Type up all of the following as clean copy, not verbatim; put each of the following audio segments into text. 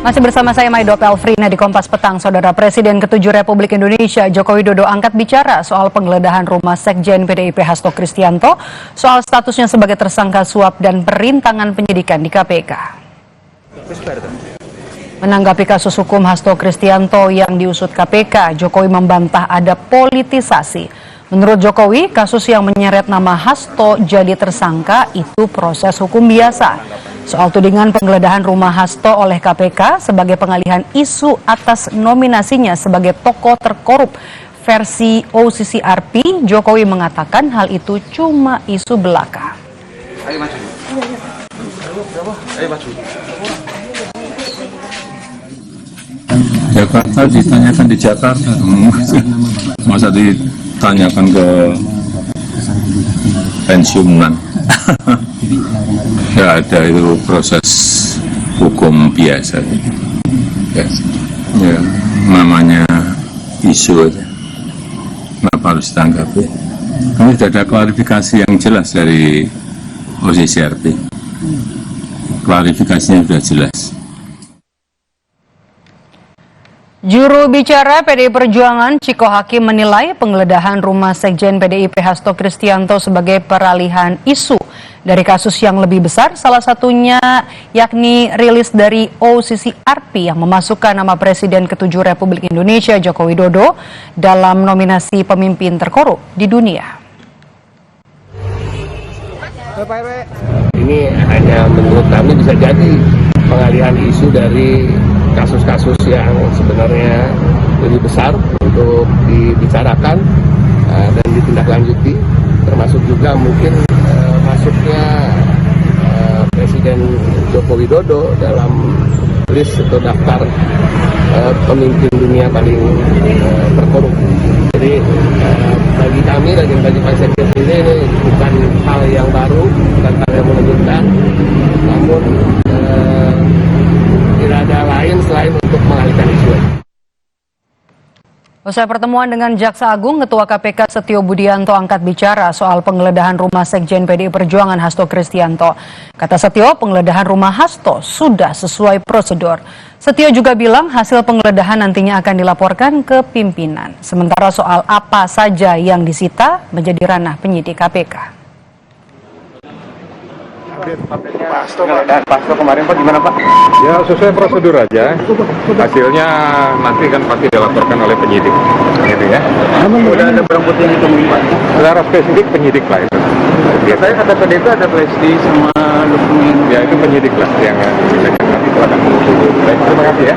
Masih bersama saya Maido Pelfrina di Kompas Petang. Saudara Presiden ke-7 Republik Indonesia Joko Widodo angkat bicara soal penggeledahan rumah Sekjen PDIP Hasto Kristianto soal statusnya sebagai tersangka suap dan perintangan penyidikan di KPK. Menanggapi kasus hukum Hasto Kristianto yang diusut KPK, Jokowi membantah ada politisasi. Menurut Jokowi, kasus yang menyeret nama Hasto jadi tersangka itu proses hukum biasa. Soal tudingan penggeledahan rumah Hasto oleh KPK sebagai pengalihan isu atas nominasinya sebagai tokoh terkorup versi OCCRP, Jokowi mengatakan hal itu cuma isu belaka. Ayo maju. Ayo maju. Jakarta ditanyakan di Jakarta, masa ditanyakan ke pensiunan. Ya ada, itu proses hukum biasa. Ya, namanya isu aja. Kenapa harus ditanggapi? Kami sudah ada klarifikasi yang jelas dari OCCRP. Klarifikasinya sudah jelas. Juru bicara PDI Perjuangan Ciko Hakim menilai penggeledahan rumah Sekjen PDIP Hasto Kristianto sebagai peralihan isu dari kasus yang lebih besar, salah satunya yakni rilis dari OCCRP yang memasukkan nama Presiden ke-7 Republik Indonesia Joko Widodo dalam nominasi pemimpin terkorup di dunia. Ini hanya menurut kami bisa jadi pengalihan isu dari kasus-kasus yang sebenarnya lebih besar untuk dibicarakan dan ditindaklanjuti, termasuk juga mungkin masuknya Presiden Joko Widodo dalam list atau daftar pemimpin dunia paling terkorup. Jadi bagi kami dan bagi Pak Sekjen ini bukan hal yang baru, bukan hal yang menunjukkan, namun tidak ada lain selain untuk mengalihkan isu. Usai pertemuan dengan Jaksa Agung, Ketua KPK Setio Budianto angkat bicara soal penggeledahan rumah Sekjen PDI Perjuangan Hasto Kristianto. Kata Setio, penggeledahan rumah Hasto sudah sesuai prosedur. Setio juga bilang hasil penggeledahan nantinya akan dilaporkan ke pimpinan. Sementara soal apa saja yang disita menjadi ranah penyidik KPK. Penggeledahan Pak Hasto kemarin Pak gimana Pak? Ya sesuai prosedur aja. Hasilnya nanti kan pasti dilaporkan oleh penyidik. Gitu ya. Udah ada barang bukti yang ditemuin Pak? Secara spesifik penyidik lah itu. Biasanya kata PDIP ada flash disk sama dokumen. Ya itu penyidik lah yang nanti silakan menunggu. Baik, terima kasih ya.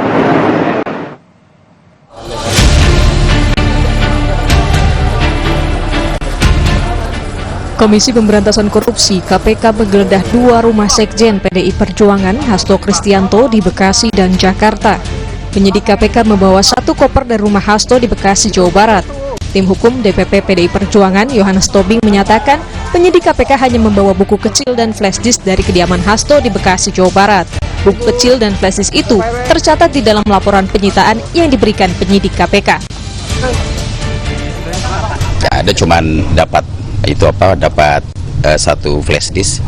Komisi Pemberantasan Korupsi KPK menggeledah 2 rumah Sekjen PDI Perjuangan Hasto Kristianto di Bekasi dan Jakarta. Penyidik KPK membawa 1 koper dari rumah Hasto di Bekasi, Jawa Barat. Tim hukum DPP PDI Perjuangan Yohanes Tobing menyatakan penyidik KPK hanya membawa buku kecil dan flash disk dari kediaman Hasto di Bekasi, Jawa Barat. Buku kecil dan flash disk itu tercatat di dalam laporan penyitaan yang diberikan penyidik KPK. Ya, ada cuman dapat satu flash disk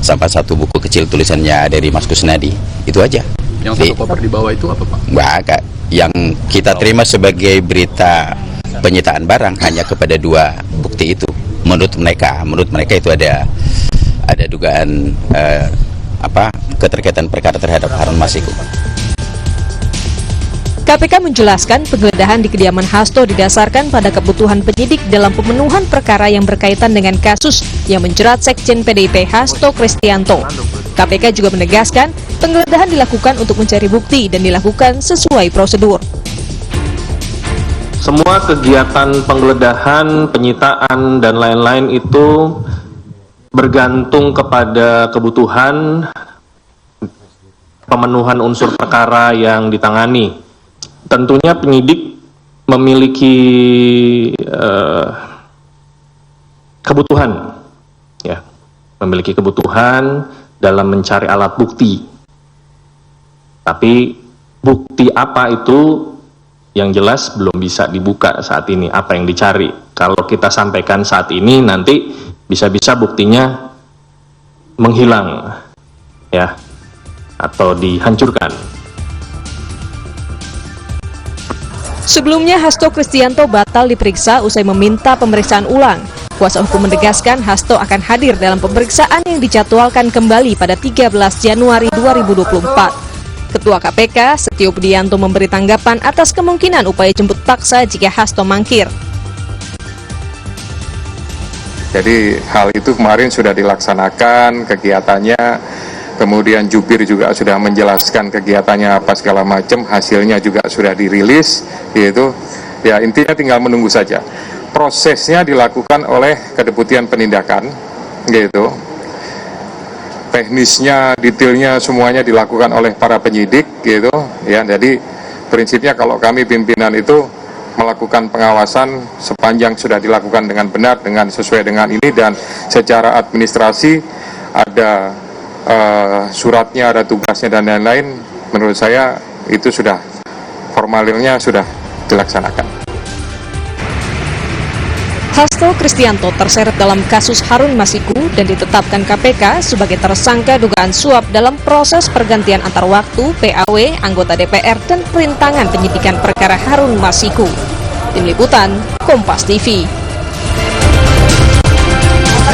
sampai 1 buku kecil tulisannya dari Mas Kusnadi, itu aja. Yang 1 koper di bawah itu apa Pak? Enggak, yang kita terima sebagai berita penyitaan barang hanya kepada 2 bukti itu. Menurut mereka itu ada dugaan keterkaitan perkara terhadap Harun Masiku. KPK menjelaskan penggeledahan di kediaman Hasto didasarkan pada kebutuhan penyidik dalam pemenuhan perkara yang berkaitan dengan kasus yang menjerat Sekjen PDIP Hasto Kristianto. KPK juga menegaskan penggeledahan dilakukan untuk mencari bukti dan dilakukan sesuai prosedur. Semua kegiatan penggeledahan, penyitaan, dan lain-lain itu bergantung kepada kebutuhan pemenuhan unsur perkara yang ditangani. Tentunya penyidik memiliki kebutuhan, ya, memiliki kebutuhan dalam mencari alat bukti. Tapi bukti apa itu yang jelas belum bisa dibuka saat ini, apa yang dicari. Kalau kita sampaikan saat ini, nanti bisa-bisa buktinya menghilang, ya, atau dihancurkan. Sebelumnya, Hasto Kristianto batal diperiksa usai meminta pemeriksaan ulang. Kuasa hukum menegaskan Hasto akan hadir dalam pemeriksaan yang dijadwalkan kembali pada 13 Januari 2024. Ketua KPK, Setio Budianto memberi tanggapan atas kemungkinan upaya jemput paksa jika Hasto mangkir. Jadi hal itu kemarin sudah dilaksanakan kegiatannya, kemudian jubir juga sudah menjelaskan kegiatannya apa segala macam, hasilnya juga sudah dirilis, gitu. Ya intinya tinggal menunggu saja. Prosesnya dilakukan oleh Kedeputian Penindakan, gitu. Teknisnya, detailnya semuanya dilakukan oleh para penyidik, gitu. Ya, jadi prinsipnya kalau kami pimpinan itu melakukan pengawasan sepanjang sudah dilakukan dengan benar, dengan sesuai dengan ini, dan secara administrasi ada suratnya, ada tugasnya dan lain-lain. Menurut saya itu sudah formulirnya sudah dilaksanakan. Hasto Kristianto terseret dalam kasus Harun Masiku dan ditetapkan KPK sebagai tersangka dugaan suap dalam proses pergantian antar waktu PAW, anggota DPR, dan perintangan penyidikan perkara Harun Masiku. Tim Liputan, Kompas TV.